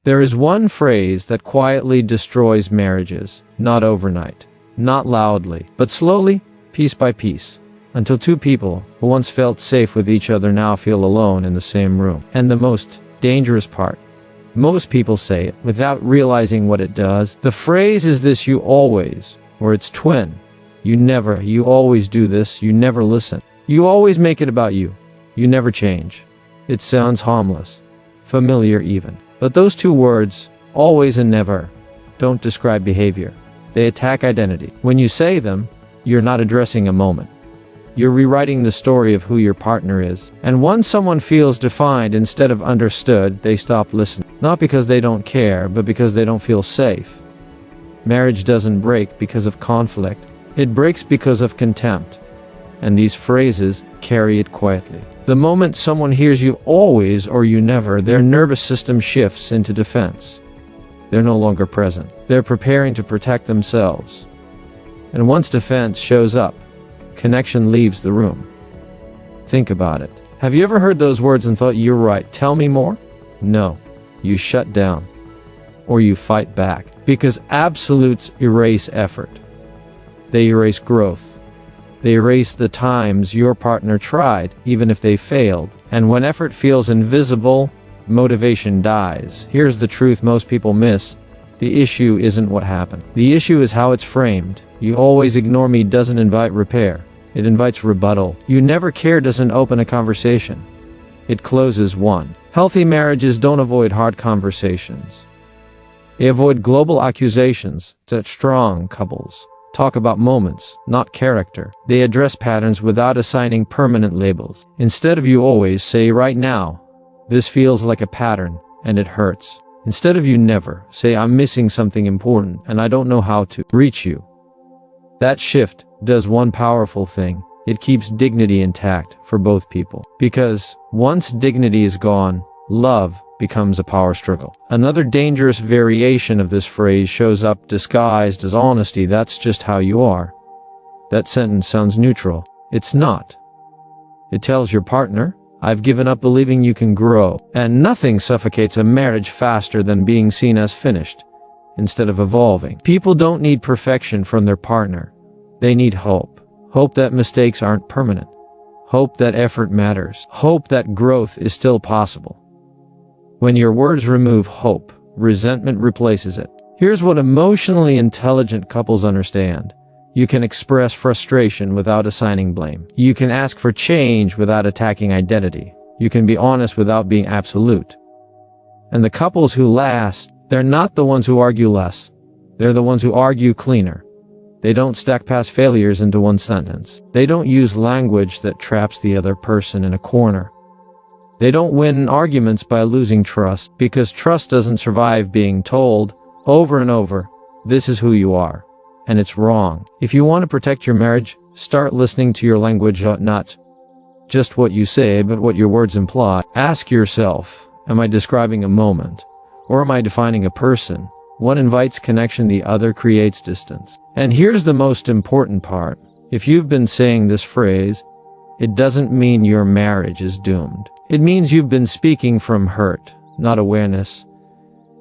There is one phrase that quietly destroys marriages, not overnight, not loudly, but slowly, piece by piece, until two people who once felt safe with each other now feel alone in the same room. And the most dangerous part, most people say it without realizing what it does. The phrase is this: you always, or its twin. You never, you always do this, you never listen. You always make it about you. You never change. It sounds harmless, familiar even. But those two words, always and never, don't describe behavior. They attack identity. When you say them, you're not addressing a moment. You're rewriting the story of who your partner is. And once someone feels defined instead of understood, they stop listening. Not because they don't care, but because they don't feel safe. Marriage doesn't break because of conflict. It breaks because of contempt. And these phrases carry it quietly. The moment someone hears you always or you never, their nervous system shifts into defense. They're no longer present. They're preparing to protect themselves. And once defense shows up, connection leaves the room. Think about it. Have you ever heard those words and thought, you're right, tell me more? No. You shut down. Or you fight back. Because absolutes erase effort. They erase growth. They erase the times your partner tried, even if they failed. And when effort feels invisible, motivation dies. Here's the truth most people miss. The issue isn't what happened. The issue is how it's framed. You always ignore me doesn't invite repair. It invites rebuttal. You never care doesn't open a conversation. It closes one. Healthy marriages don't avoid hard conversations. They avoid global accusations. That strong couples talk about moments, not character. They address patterns without assigning permanent labels. Instead of you always say right now, this feels like a pattern, and it hurts. Instead of you never, say I'm missing something important, and I don't know how to reach you. That shift does one powerful thing. It keeps dignity intact for both people. Because once dignity is gone, love becomes a power struggle. Another dangerous variation of this phrase shows up disguised as honesty. That's just how you are. That sentence sounds neutral. It's not. It tells your partner, I've given up believing you can grow. And nothing suffocates a marriage faster than being seen as finished, instead of evolving. People don't need perfection from their partner. They need hope. Hope that mistakes aren't permanent. Hope that effort matters. Hope that growth is still possible. When your words remove hope, resentment replaces it. Here's what emotionally intelligent couples understand. You can express frustration without assigning blame. You can ask for change without attacking identity. You can be honest without being absolute. And the couples who last, they're not the ones who argue less. They're the ones who argue cleaner. They don't stack past failures into one sentence. They don't use language that traps the other person in a corner. They don't win arguments by losing trust, because trust doesn't survive being told over and over, this is who you are. And it's wrong. If you want to protect your marriage, start listening to your language, not just what you say, but what your words imply. Ask yourself, am I describing a moment? Or am I defining a person? One invites connection, the other creates distance. And here's the most important part. If you've been saying this phrase, it doesn't mean your marriage is doomed. It means you've been speaking from hurt, not awareness.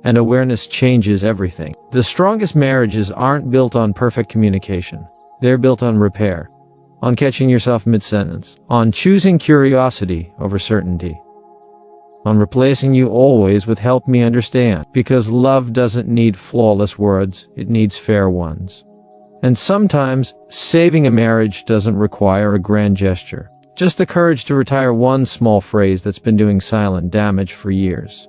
And awareness changes everything. The strongest marriages aren't built on perfect communication. They're built on repair, on catching yourself mid-sentence, on choosing curiosity over certainty, on replacing you always with help me understand. Because love doesn't need flawless words, it needs fair ones. And sometimes, saving a marriage doesn't require a grand gesture. Just the courage to retire one small phrase that's been doing silent damage for years.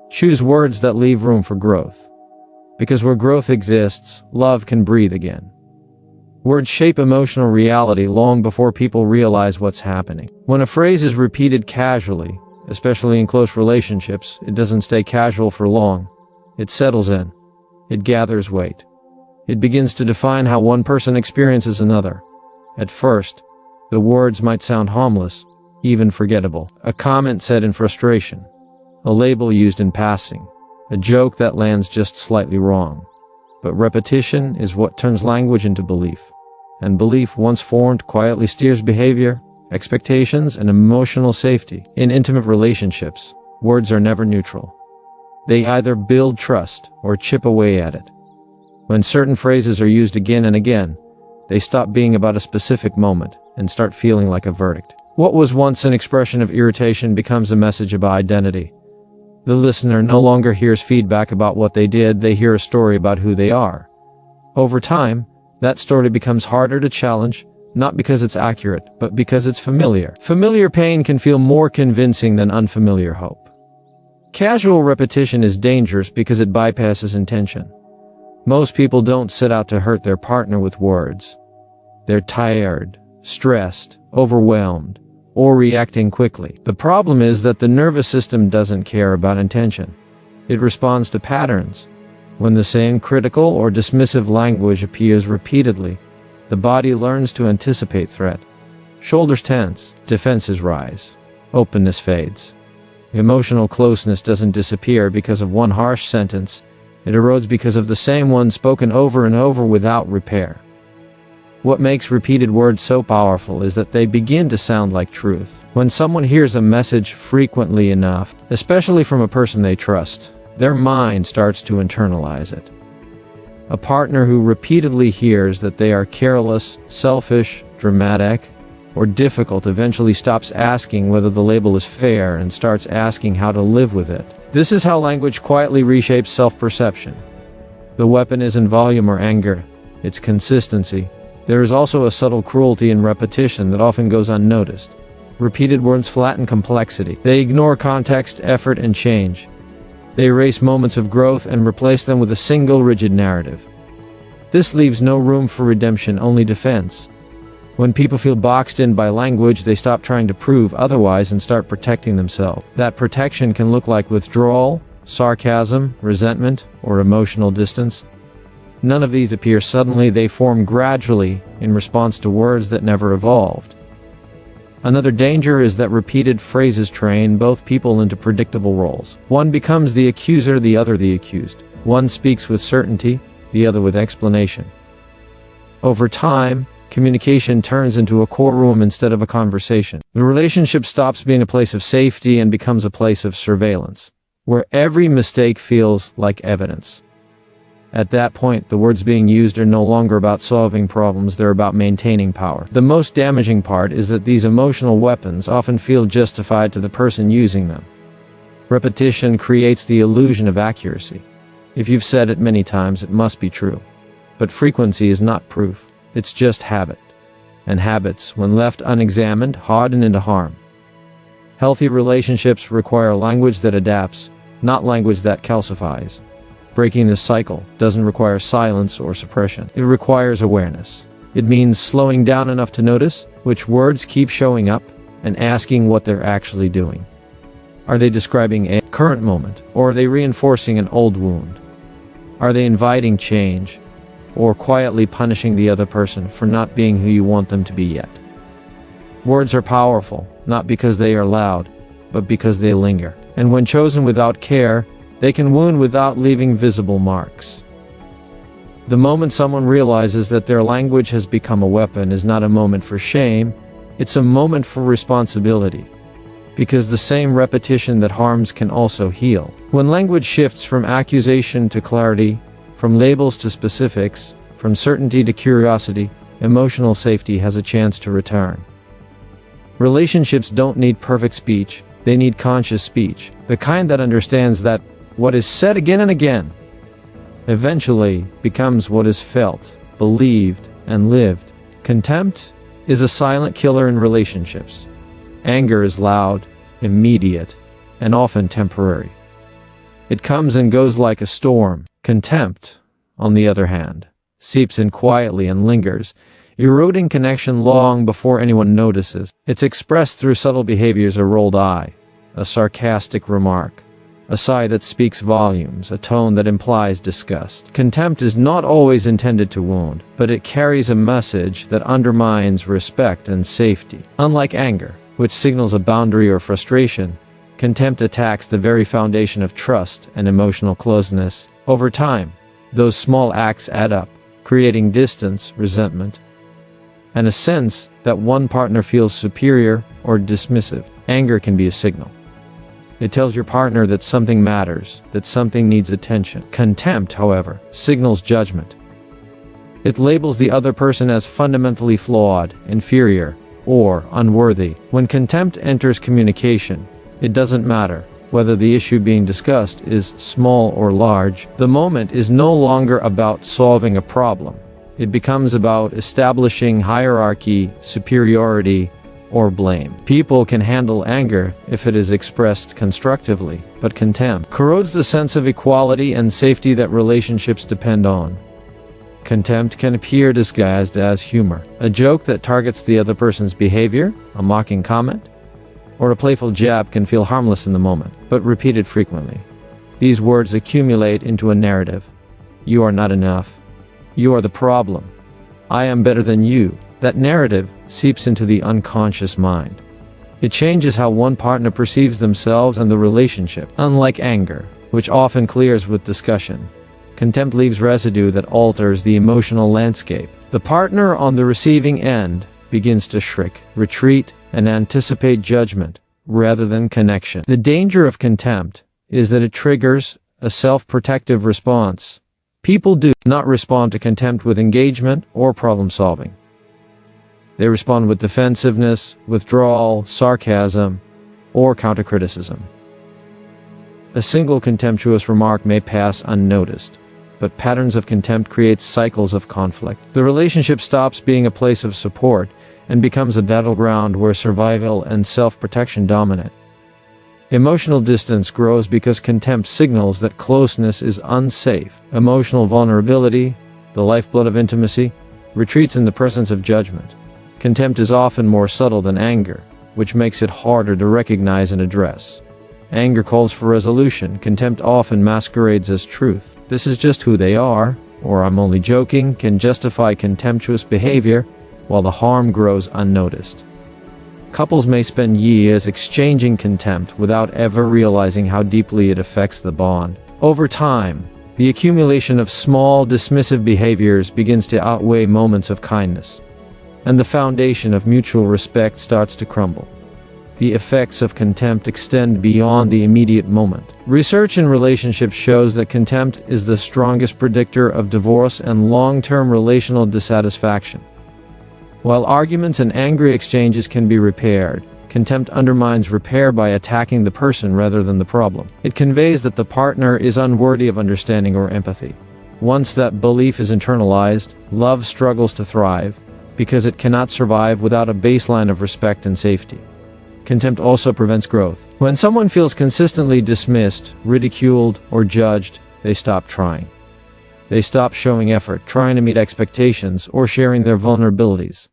Choose words that leave room for growth. Because where growth exists, love can breathe again. Words shape emotional reality long before people realize what's happening. When a phrase is repeated casually, especially in close relationships, it doesn't stay casual for long. It settles in. It gathers weight. It begins to define how one person experiences another. At first, the words might sound harmless, even forgettable. A comment said in frustration. A label used in passing. A joke that lands just slightly wrong. But repetition is what turns language into belief. And belief, once formed, quietly steers behavior, expectations, and emotional safety. In intimate relationships, words are never neutral. They either build trust or chip away at it. When certain phrases are used again and again, they stop being about a specific moment and start feeling like a verdict. What was once an expression of irritation becomes a message about identity. The listener no longer hears feedback about what they did, they hear a story about who they are. Over time, that story becomes harder to challenge, not because it's accurate, but because it's familiar. Familiar pain can feel more convincing than unfamiliar hope. Casual repetition is dangerous because it bypasses intention. Most people don't set out to hurt their partner with words. They're tired, stressed, overwhelmed, or reacting quickly. The problem is that the nervous system doesn't care about intention. It responds to patterns. When the same critical or dismissive language appears repeatedly, the body learns to anticipate threat. Shoulders tense, defenses rise, openness fades. Emotional closeness doesn't disappear because of one harsh sentence. It erodes because of the same one spoken over and over without repair. What makes repeated words so powerful is that they begin to sound like truth. When someone hears a message frequently enough, especially from a person they trust, their mind starts to internalize it. A partner who repeatedly hears that they are careless, selfish, dramatic, or difficult eventually stops asking whether the label is fair and starts asking how to live with it. This is how language quietly reshapes self-perception. The weapon isn't volume or anger, it's consistency. There is also a subtle cruelty in repetition that often goes unnoticed. Repeated words flatten complexity. They ignore context, effort, and change. They erase moments of growth and replace them with a single rigid narrative. This leaves no room for redemption, only defense. When people feel boxed in by language, they stop trying to prove otherwise and start protecting themselves. That protection can look like withdrawal, sarcasm, resentment, or emotional distance. None of these appear suddenly, they form gradually in response to words that never evolved. Another danger is that repeated phrases train both people into predictable roles. One becomes the accuser, the other the accused. One speaks with certainty, the other with explanation. Over time, communication turns into a courtroom instead of a conversation. The relationship stops being a place of safety and becomes a place of surveillance, where every mistake feels like evidence. At that point, the words being used are no longer about solving problems, they're about maintaining power. The most damaging part is that these emotional weapons often feel justified to the person using them. Repetition creates the illusion of accuracy. If you've said it many times, it must be true. But frequency is not proof, it's just habit. And habits, when left unexamined, harden into harm. Healthy relationships require language that adapts, not language that calcifies. Breaking this cycle doesn't require silence or suppression. It requires awareness. It means slowing down enough to notice which words keep showing up and asking what they're actually doing. Are they describing a current moment, or are they reinforcing an old wound? Are they inviting change, or quietly punishing the other person for not being who you want them to be yet? Words are powerful, not because they are loud, but because they linger. And when chosen without care, they can wound without leaving visible marks. The moment someone realizes that their language has become a weapon is not a moment for shame, it's a moment for responsibility. Because the same repetition that harms can also heal. When language shifts from accusation to clarity, from labels to specifics, from certainty to curiosity, emotional safety has a chance to return. Relationships don't need perfect speech, they need conscious speech, the kind that understands that what is said again and again eventually becomes what is felt, believed, and lived. Contempt is a silent killer in relationships. Anger is loud, immediate, and often temporary. It comes and goes like a storm. Contempt, on the other hand, seeps in quietly and lingers, eroding connection long before anyone notices. It's expressed through subtle behaviors: a rolled eye, a sarcastic remark, a sigh that speaks volumes, a tone that implies disgust. Contempt is not always intended to wound, but it carries a message that undermines respect and safety. Unlike anger, which signals a boundary or frustration, contempt attacks the very foundation of trust and emotional closeness. Over time, those small acts add up, creating distance, resentment, and a sense that one partner feels superior or dismissive. Anger can be a signal. It tells your partner that something matters, that something needs attention. Contempt, however, signals judgment. It labels the other person as fundamentally flawed, inferior, or unworthy. When contempt enters communication, it doesn't matter whether the issue being discussed is small or large. The moment is no longer about solving a problem. It becomes about establishing hierarchy, superiority, or blame. People can handle anger if it is expressed constructively, but contempt corrodes the sense of equality and safety that relationships depend on. Contempt can appear disguised as humor, a joke that targets the other person's behavior, a mocking comment, or a playful jab can feel harmless in the moment, but repeated frequently. These words accumulate into a narrative. You are not enough. You are the problem. I am better than you. That narrative seeps into the unconscious mind. It changes how one partner perceives themselves and the relationship. Unlike anger, which often clears with discussion, contempt leaves residue that alters the emotional landscape. The partner on the receiving end begins to shrink, retreat, and anticipate judgment rather than connection. The danger of contempt is that it triggers a self-protective response. People do not respond to contempt with engagement or problem-solving. They respond with defensiveness, withdrawal, sarcasm, or counter-criticism. A single contemptuous remark may pass unnoticed, but patterns of contempt create cycles of conflict. The relationship stops being a place of support and becomes a battleground where survival and self-protection dominate. Emotional distance grows because contempt signals that closeness is unsafe. Emotional vulnerability, the lifeblood of intimacy, retreats in the presence of judgment. Contempt is often more subtle than anger, which makes it harder to recognize and address. Anger calls for resolution. Contempt often masquerades as truth. This is just who they are, or I'm only joking, can justify contemptuous behavior while the harm grows unnoticed. Couples may spend years exchanging contempt without ever realizing how deeply it affects the bond. Over time, the accumulation of small dismissive behaviors begins to outweigh moments of kindness, and the foundation of mutual respect starts to crumble. The effects of contempt extend beyond the immediate moment. Research in relationships shows that contempt is the strongest predictor of divorce and long-term relational dissatisfaction. While arguments and angry exchanges can be repaired, contempt undermines repair by attacking the person rather than the problem. It conveys that the partner is unworthy of understanding or empathy. Once that belief is internalized, love struggles to thrive, because it cannot survive without a baseline of respect and safety. Contempt also prevents growth. When someone feels consistently dismissed, ridiculed, or judged, they stop trying. They stop showing effort, trying to meet expectations, or sharing their vulnerabilities.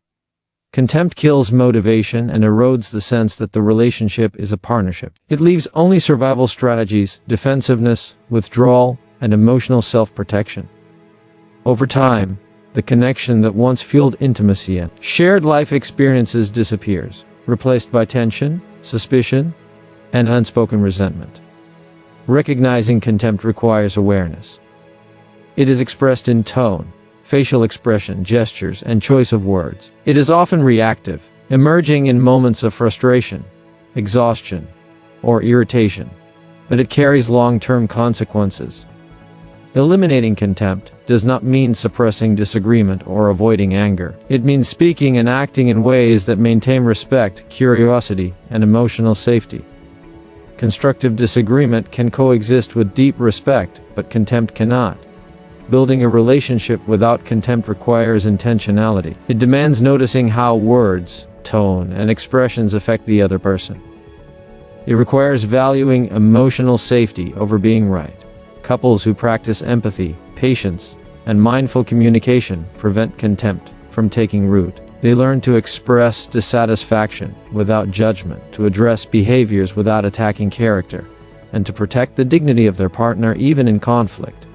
Contempt kills motivation and erodes the sense that the relationship is a partnership. It leaves only survival strategies, defensiveness, withdrawal, and emotional self-protection. Over time, the connection that once fueled intimacy and shared life experiences disappears, replaced by tension, suspicion, and unspoken resentment. Recognizing contempt requires awareness. It is expressed in tone, facial expression, gestures, and choice of words. It is often reactive, emerging in moments of frustration, exhaustion, or irritation, but it carries long-term consequences. Eliminating contempt does not mean suppressing disagreement or avoiding anger. It means speaking and acting in ways that maintain respect, curiosity, and emotional safety. Constructive disagreement can coexist with deep respect, but contempt cannot. Building a relationship without contempt requires intentionality. It demands noticing how words, tone, and expressions affect the other person. It requires valuing emotional safety over being right. Couples who practice empathy, patience, and mindful communication prevent contempt from taking root. They learn to express dissatisfaction without judgment, to address behaviors without attacking character, and to protect the dignity of their partner even in conflict.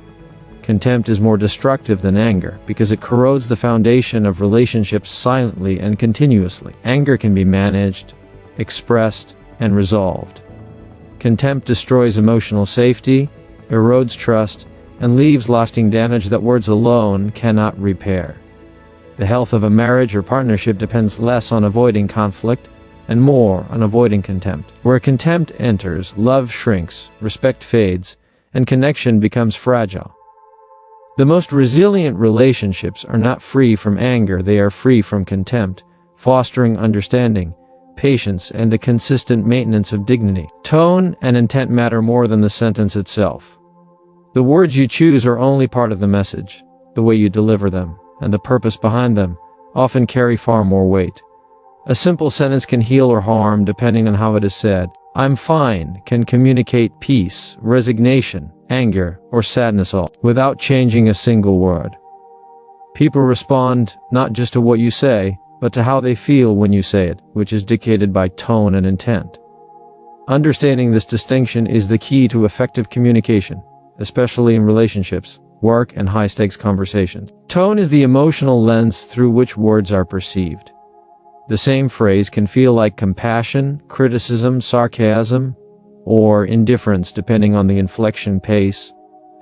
Contempt is more destructive than anger because it corrodes the foundation of relationships silently and continuously. Anger can be managed, expressed, and resolved. Contempt destroys emotional safety, erodes trust, and leaves lasting damage that words alone cannot repair. The health of a marriage or partnership depends less on avoiding conflict and more on avoiding contempt. Where contempt enters, love shrinks, respect fades, and connection becomes fragile. The most resilient relationships are not free from anger, they are free from contempt, fostering understanding, patience, and the consistent maintenance of dignity. Tone and intent matter more than the sentence itself. The words you choose are only part of the message. The way you deliver them, and the purpose behind them, often carry far more weight. A simple sentence can heal or harm depending on how it is said. "I'm fine" can communicate peace, resignation, anger, or sadness all without changing a single word. People respond not just to what you say, but to how they feel when you say it, which is dictated by tone and intent. Understanding this distinction is the key to effective communication, especially in relationships, work, and high-stakes conversations. Tone is the emotional lens through which words are perceived. The same phrase can feel like compassion, criticism, sarcasm, or indifference depending on the inflection, pace,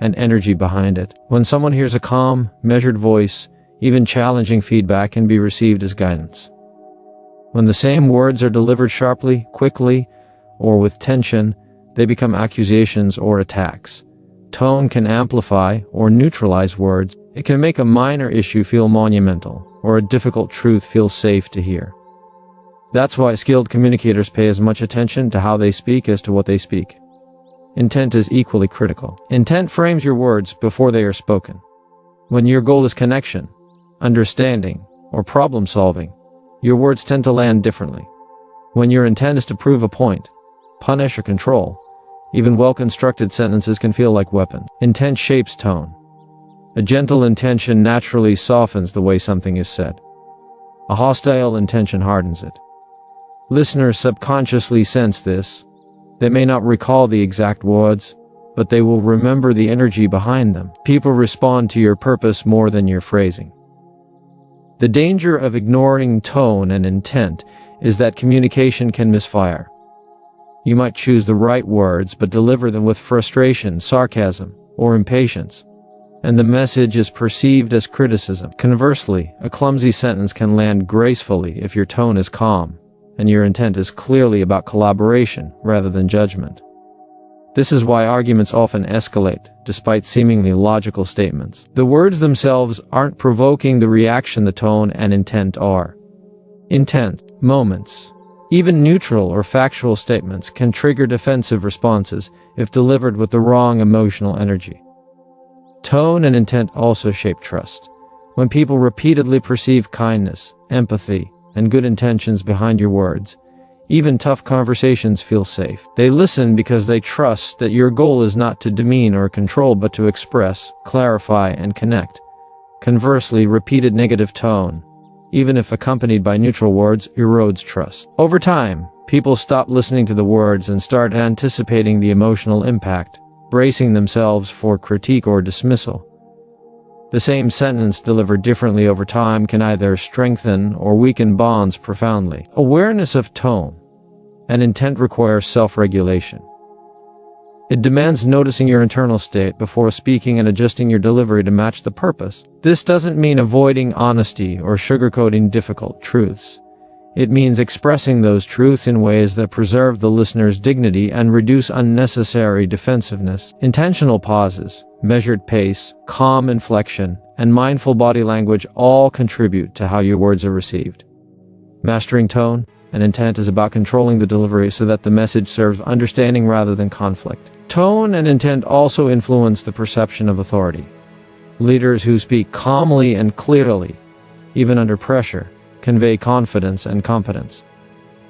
and energy behind it. When someone hears a calm, measured voice, even challenging feedback can be received as guidance. When the same words are delivered sharply, quickly, or with tension, they become accusations or attacks. Tone can amplify or neutralize words. It can make a minor issue feel monumental, or a difficult truth feel safe to hear. That's why skilled communicators pay as much attention to how they speak as to what they speak. Intent is equally critical. Intent frames your words before they are spoken. When your goal is connection, understanding, or problem solving, your words tend to land differently. When your intent is to prove a point, punish, or control, even well-constructed sentences can feel like weapons. Intent shapes tone. A gentle intention naturally softens the way something is said. A hostile intention hardens it. Listeners subconsciously sense this. They may not recall the exact words, but they will remember the energy behind them. People respond to your purpose more than your phrasing. The danger of ignoring tone and intent is that communication can misfire. You might choose the right words but deliver them with frustration, sarcasm, or impatience, and the message is perceived as criticism. Conversely, a clumsy sentence can land gracefully if your tone is calm and your intent is clearly about collaboration rather than judgment. This is why arguments often escalate, despite seemingly logical statements. The words themselves aren't provoking the reaction, the tone and intent are. Intense moments, even neutral or factual statements, can trigger defensive responses if delivered with the wrong emotional energy. Tone and intent also shape trust. When people repeatedly perceive kindness, empathy, and good intentions behind your words, even tough conversations feel safe. They listen because they trust that your goal is not to demean or control but to express, clarify, and connect. Conversely, repeated negative tone, even if accompanied by neutral words, erodes trust. Over time, people stop listening to the words and start anticipating the emotional impact, bracing themselves for critique or dismissal. The same sentence delivered differently over time can either strengthen or weaken bonds profoundly. Awareness of tone and intent requires self-regulation. It demands noticing your internal state before speaking and adjusting your delivery to match the purpose. This doesn't mean avoiding honesty or sugarcoating difficult truths. It means expressing those truths in ways that preserve the listener's dignity and reduce unnecessary defensiveness. Intentional pauses, measured pace, calm inflection, and mindful body language all contribute to how your words are received. Mastering tone and intent is about controlling the delivery so that the message serves understanding rather than conflict. Tone and intent also influence the perception of authority. Leaders who speak calmly and clearly, even under pressure, convey confidence and competence.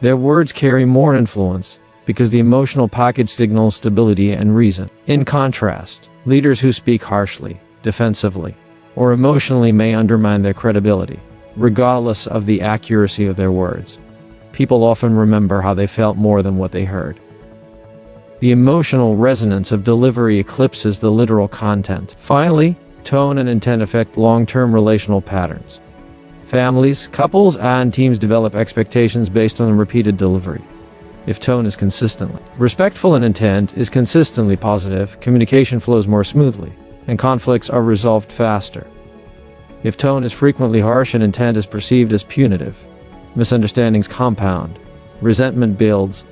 Their words carry more influence because the emotional package signals stability and reason. In contrast, leaders who speak harshly, defensively, or emotionally may undermine their credibility, regardless of the accuracy of their words. People often remember how they felt more than what they heard. The emotional resonance of delivery eclipses the literal content. Finally, tone and intent affect long-term relational patterns. Families, couples, and teams develop expectations based on repeated delivery. If tone is consistently respectful and intent is consistently positive, communication flows more smoothly, and conflicts are resolved faster. If tone is frequently harsh and intent is perceived as punitive, misunderstandings compound, resentment builds,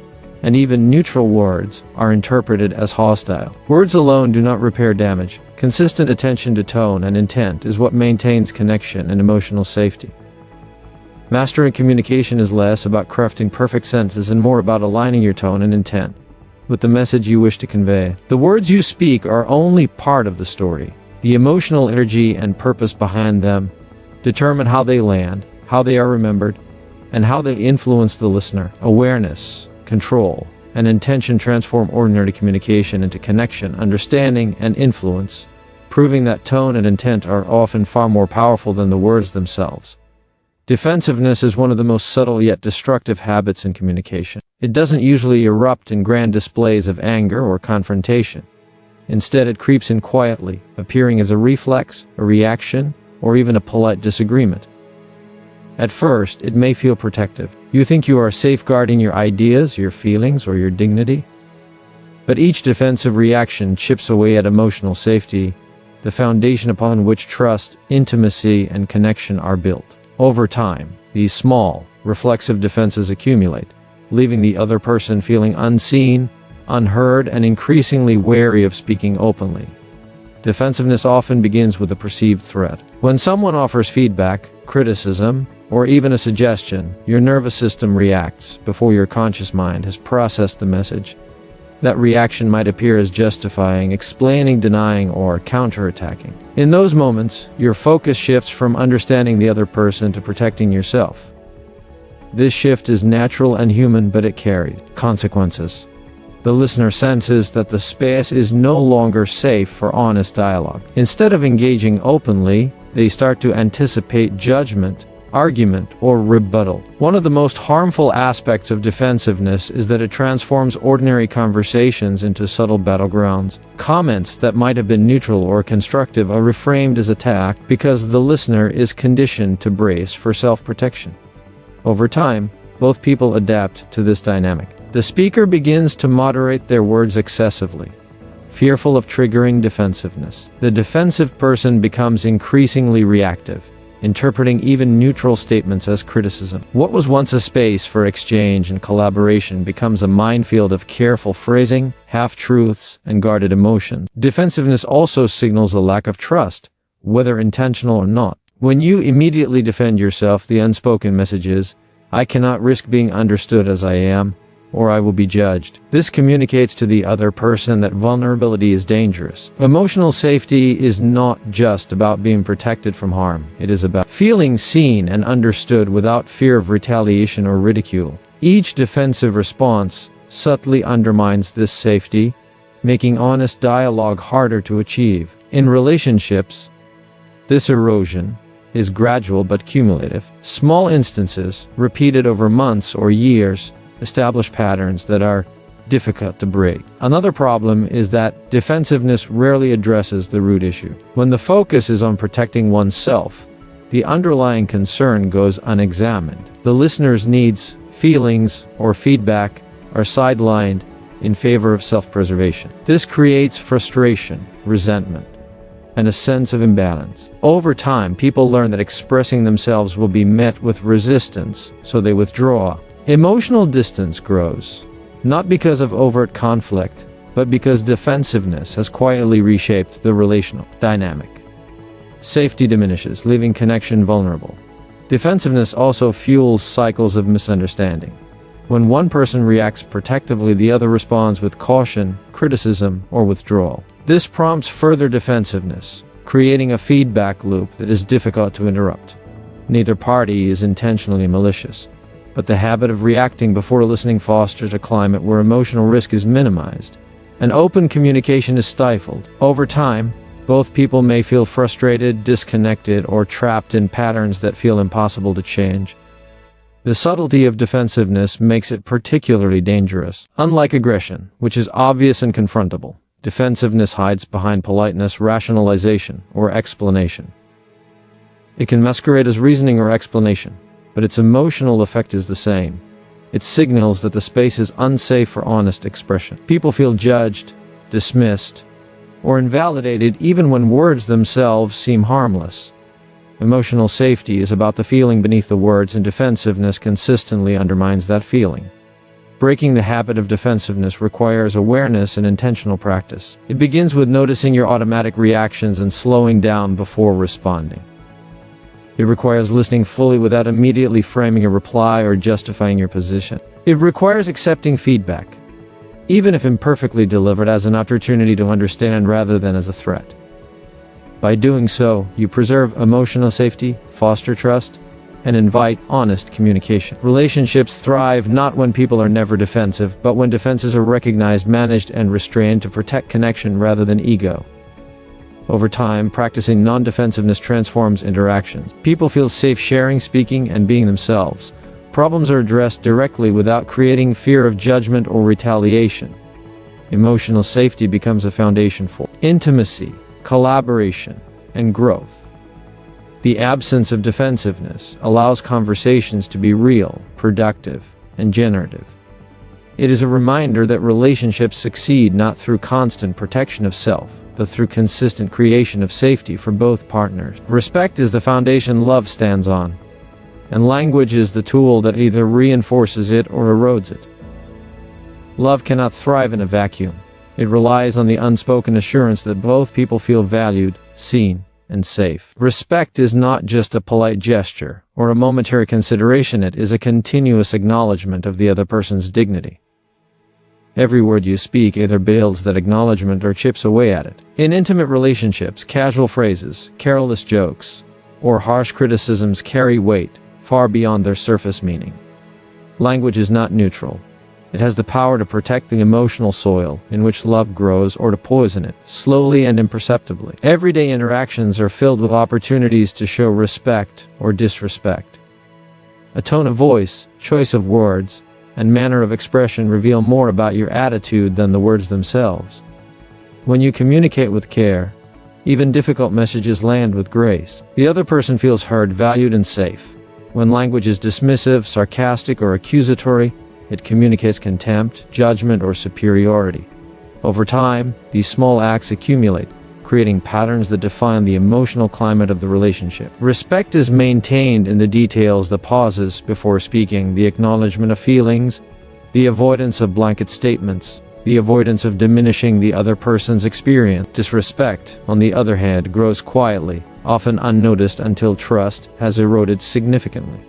and even neutral words are interpreted as hostile. Words alone do not repair damage. Consistent attention to tone and intent is what maintains connection and emotional safety. Mastering communication is less about crafting perfect sentences and more about aligning your tone and intent with the message you wish to convey. The words you speak are only part of the story. The emotional energy and purpose behind them determine how they land, how they are remembered, and how they influence the listener. Awareness, control, and intention transform ordinary communication into connection, understanding, and influence, proving that tone and intent are often far more powerful than the words themselves. Defensiveness is one of the most subtle yet destructive habits in communication. It doesn't usually erupt in grand displays of anger or confrontation. Instead, it creeps in quietly, appearing as a reflex, a reaction, or even a polite disagreement. At first, it may feel protective. You think you are safeguarding your ideas, your feelings, or your dignity. But each defensive reaction chips away at emotional safety, the foundation upon which trust, intimacy, and connection are built. Over time, these small, reflexive defenses accumulate, leaving the other person feeling unseen, unheard, and increasingly wary of speaking openly. Defensiveness often begins with a perceived threat. When someone offers feedback, criticism, or even a suggestion, your nervous system reacts before your conscious mind has processed the message. That reaction might appear as justifying, explaining, denying, or counterattacking. In those moments, your focus shifts from understanding the other person to protecting yourself. This shift is natural and human, but it carries consequences. The listener senses that the space is no longer safe for honest dialogue. Instead of engaging openly, they start to anticipate judgment, argument, or rebuttal. One of the most harmful aspects of defensiveness is that it transforms ordinary conversations into subtle battlegrounds. Comments that might have been neutral or constructive are reframed as attack because the listener is conditioned to brace for self-protection. Over time, both people adapt to this dynamic. The speaker begins to moderate their words excessively, fearful of triggering defensiveness. The defensive person becomes increasingly reactive, interpreting even neutral statements as criticism. What was once a space for exchange and collaboration becomes a minefield of careful phrasing, half-truths, and guarded emotions. Defensiveness also signals a lack of trust, whether intentional or not. When you immediately defend yourself, the unspoken message is, "I cannot risk being understood as I am, or I will be judged." This communicates to the other person that vulnerability is dangerous. Emotional safety is not just about being protected from harm. It is about feeling seen and understood without fear of retaliation or ridicule. Each defensive response subtly undermines this safety, making honest dialogue harder to achieve. In relationships, this erosion is gradual but cumulative. Small instances, repeated over months or years, establish patterns that are difficult to break. Another problem is that defensiveness rarely addresses the root issue. When the focus is on protecting oneself, the underlying concern goes unexamined. The listener's needs, feelings, or feedback are sidelined in favor of self-preservation. This creates frustration, resentment, and a sense of imbalance. Over time, people learn that expressing themselves will be met with resistance, so they withdraw. Emotional distance grows, not because of overt conflict, but because defensiveness has quietly reshaped the relational dynamic. Safety diminishes, leaving connection vulnerable. Defensiveness also fuels cycles of misunderstanding. When one person reacts protectively, the other responds with caution, criticism, or withdrawal. This prompts further defensiveness, creating a feedback loop that is difficult to interrupt. Neither party is intentionally malicious, but the habit of reacting before listening fosters a climate where emotional risk is minimized and open communication is stifled. Over time, both people may feel frustrated, disconnected, or trapped in patterns that feel impossible to change. The subtlety of defensiveness makes it particularly dangerous. Unlike aggression, which is obvious and confrontable, defensiveness hides behind politeness, rationalization, or explanation. It can masquerade as reasoning or explanation, but its emotional effect is the same. It signals that the space is unsafe for honest expression. People feel judged, dismissed, or invalidated even when words themselves seem harmless. Emotional safety is about the feeling beneath the words, and defensiveness consistently undermines that feeling. Breaking the habit of defensiveness requires awareness and intentional practice. It begins with noticing your automatic reactions and slowing down before responding. It requires listening fully without immediately framing a reply or justifying your position. It requires accepting feedback, even if imperfectly delivered, as an opportunity to understand rather than as a threat. By doing so, you preserve emotional safety, foster trust, and invite honest communication. Relationships thrive not when people are never defensive, but when defenses are recognized, managed, and restrained to protect connection rather than ego. Over time, practicing non-defensiveness transforms interactions. People feel safe sharing, speaking, and being themselves. Problems are addressed directly without creating fear of judgment or retaliation. Emotional safety becomes a foundation for intimacy, collaboration, and growth. The absence of defensiveness allows conversations to be real, productive, and generative. It is a reminder that relationships succeed not through constant protection of self, but through consistent creation of safety for both partners. Respect is the foundation love stands on, and language is the tool that either reinforces it or erodes it. Love cannot thrive in a vacuum. It relies on the unspoken assurance that both people feel valued, seen, and safe. Respect is not just a polite gesture or a momentary consideration, it is a continuous acknowledgement of the other person's dignity. Every word you speak either builds that acknowledgement or chips away at it. In intimate relationships, casual phrases, careless jokes, or harsh criticisms carry weight far beyond their surface meaning. Language is not neutral. It has the power to protect the emotional soil in which love grows or to poison it, slowly and imperceptibly. Everyday interactions are filled with opportunities to show respect or disrespect. A tone of voice, choice of words, and manner of expression reveal more about your attitude than the words themselves. When you communicate with care, even difficult messages land with grace. The other person feels heard, valued, and safe. When language is dismissive, sarcastic, or accusatory, it communicates contempt, judgment, or superiority. Over time, these small acts accumulate, creating patterns that define the emotional climate of the relationship. Respect is maintained in the details, the pauses before speaking, the acknowledgement of feelings, the avoidance of blanket statements, the avoidance of diminishing the other person's experience. Disrespect, on the other hand, grows quietly, often unnoticed until trust has eroded significantly.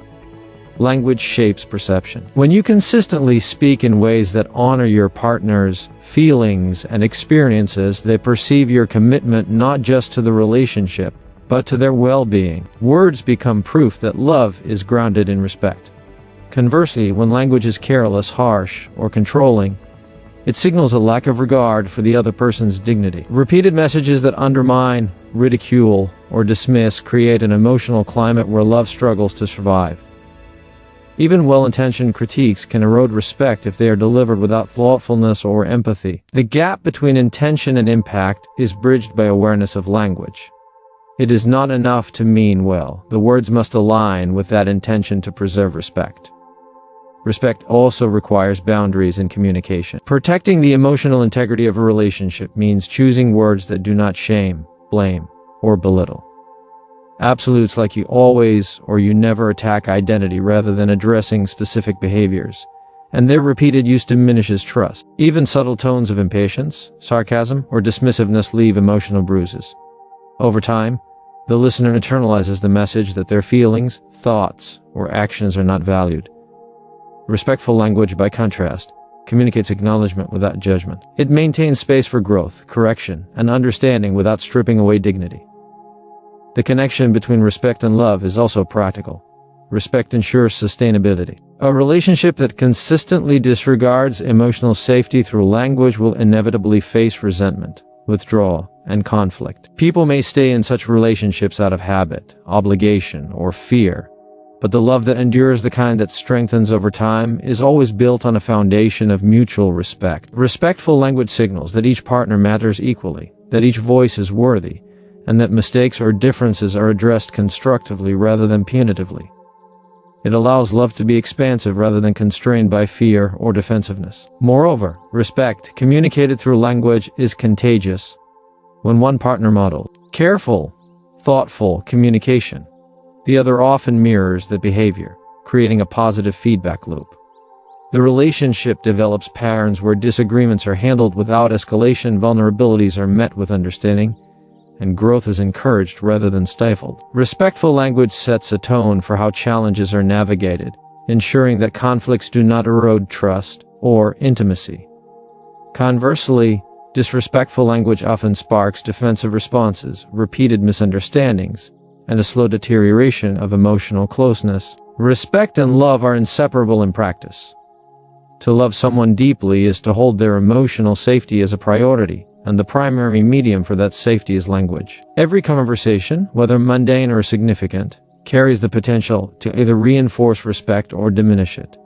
Language shapes perception. When you consistently speak in ways that honor your partner's feelings and experiences, they perceive your commitment not just to the relationship, but to their well-being. Words become proof that love is grounded in respect. Conversely, when language is careless, harsh, or controlling, it signals a lack of regard for the other person's dignity. Repeated messages that undermine, ridicule, or dismiss create an emotional climate where love struggles to survive. Even well-intentioned critiques can erode respect if they are delivered without thoughtfulness or empathy. The gap between intention and impact is bridged by awareness of language. It is not enough to mean well. The words must align with that intention to preserve respect. Respect also requires boundaries in communication. Protecting the emotional integrity of a relationship means choosing words that do not shame, blame, or belittle. Absolutes like "you always" or "you never" attack identity rather than addressing specific behaviors, and their repeated use diminishes trust. Even subtle tones of impatience, sarcasm, or dismissiveness leave emotional bruises. Over time, the listener internalizes the message that their feelings, thoughts, or actions are not valued. Respectful language, by contrast, communicates acknowledgement without judgment. It maintains space for growth, correction, and understanding without stripping away dignity. The connection between respect and love is also practical. Respect ensures sustainability. A relationship that consistently disregards emotional safety through language will inevitably face resentment, withdrawal, and conflict. People may stay in such relationships out of habit, obligation, or fear, but the love that endures, the kind that strengthens over time, is always built on a foundation of mutual respect. Respectful language signals that each partner matters equally, that each voice is worthy, and that mistakes or differences are addressed constructively rather than punitively. It allows love to be expansive rather than constrained by fear or defensiveness. Moreover, respect, communicated through language, is contagious. When one partner models careful, thoughtful communication, the other often mirrors the behavior, creating a positive feedback loop. The relationship develops patterns where disagreements are handled without escalation, vulnerabilities are met with understanding, and growth is encouraged rather than stifled. Respectful language sets a tone for how challenges are navigated, ensuring that conflicts do not erode trust or intimacy. Conversely, disrespectful language often sparks defensive responses, repeated misunderstandings, and a slow deterioration of emotional closeness. Respect and love are inseparable in practice. To love someone deeply is to hold their emotional safety as a priority, and the primary medium for that safety is language. Every conversation, whether mundane or significant, carries the potential to either reinforce respect or diminish it.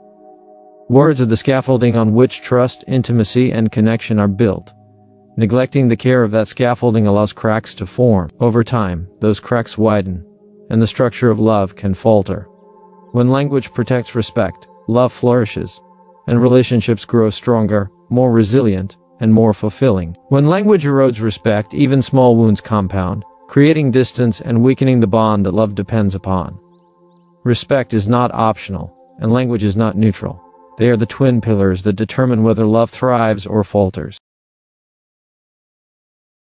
Words are the scaffolding on which trust, intimacy, and connection are built. Neglecting the care of that scaffolding allows cracks to form. Over time, those cracks widen, and the structure of love can falter. When language protects respect, love flourishes, and relationships grow stronger, more resilient, and more fulfilling. When language erodes respect, even small wounds compound, creating distance and weakening the bond that love depends upon. Respect is not optional, and language is not neutral. They are the twin pillars that determine whether love thrives or falters.